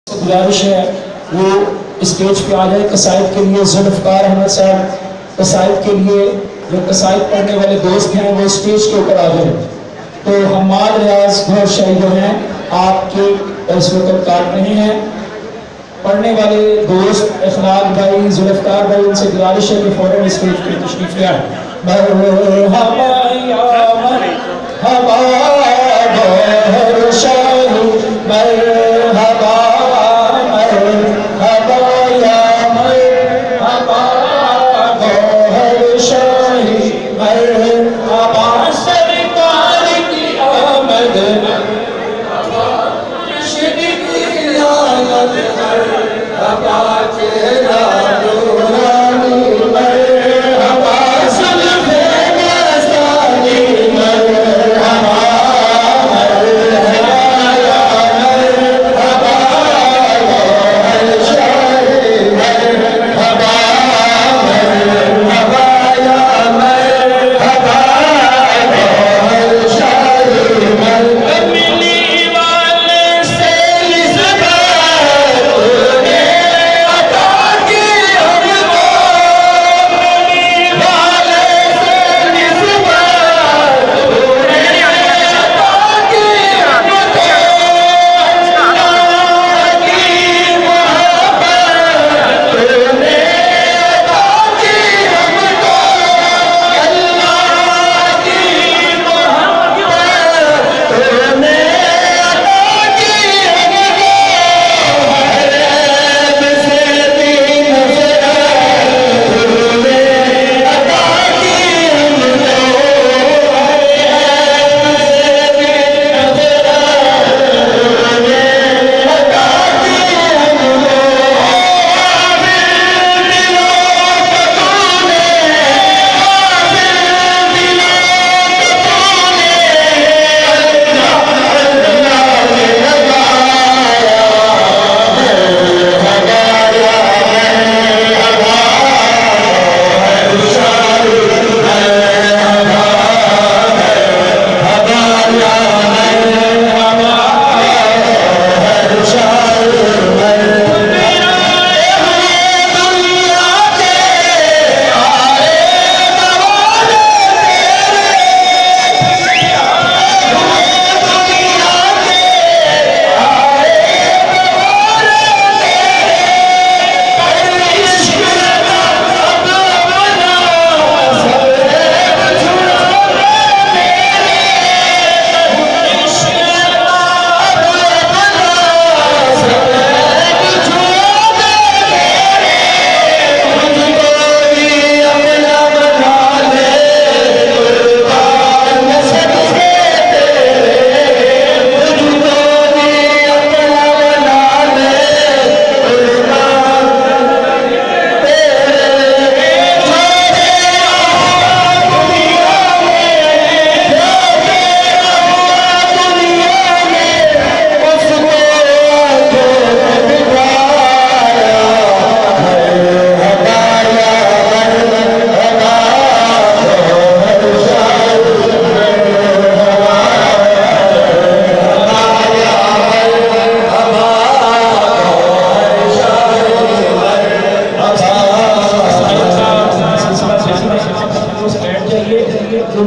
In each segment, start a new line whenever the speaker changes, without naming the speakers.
गुजारिश है वो स्टेज पे आ जाए। कसायद के लिए जुल्फ़कार अहमद साहब, कसायद के लिए जो कसायद पढ़ने वाले दोस्त हैं वो स्टेज के ऊपर आ जाए। तो हमाद रियाज गौहर शाही जो हैं आपके इस वक्त काट रहे हैं। पढ़ने वाले दोस्त इखलाक भाई, जुल्फ़कार भाई, उनसे गुजारिश है कि फौरन स्टेज पे तशरीफ ले आए।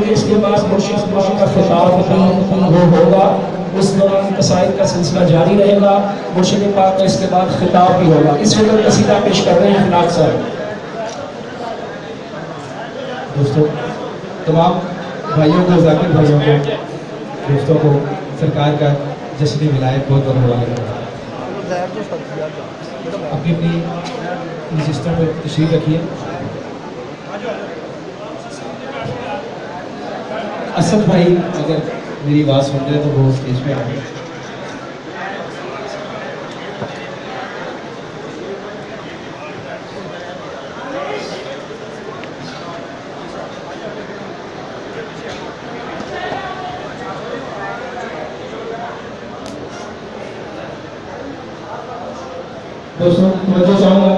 इसके बाद मुर्शिद का खिताब वो होगा, उस दौरान कसायद का सिलसिला जारी रहेगा। मुर्शिद पाक का इसके बाद खिताब भी होगा। इस वक्त कसीदा पेश कर रहे हैं इखलाक साहब।
दोस्तों, तमाम भाइयों को, जाकिर भाइयों को, दोस्तों को सरकार का जश्न विलायत बहुत बहुत मुबारक। अपनी अपनी नशिस्तों पर तशरीफ रखिए। असद भाई अगर मेरी बात सुन रहे हैं तो वो स्टेज पे आए।
दोस्तों मैं जो चाहूँगा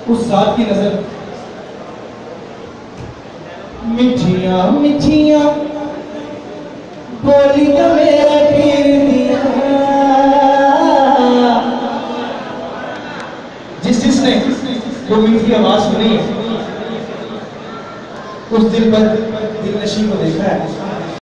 उस साथ की नजर
मिठिया मिठिया बोलियां मेरा
जिसने वो मीत की आवाज़ सुनी है, उस दिल पर दिल नशी को देखा है।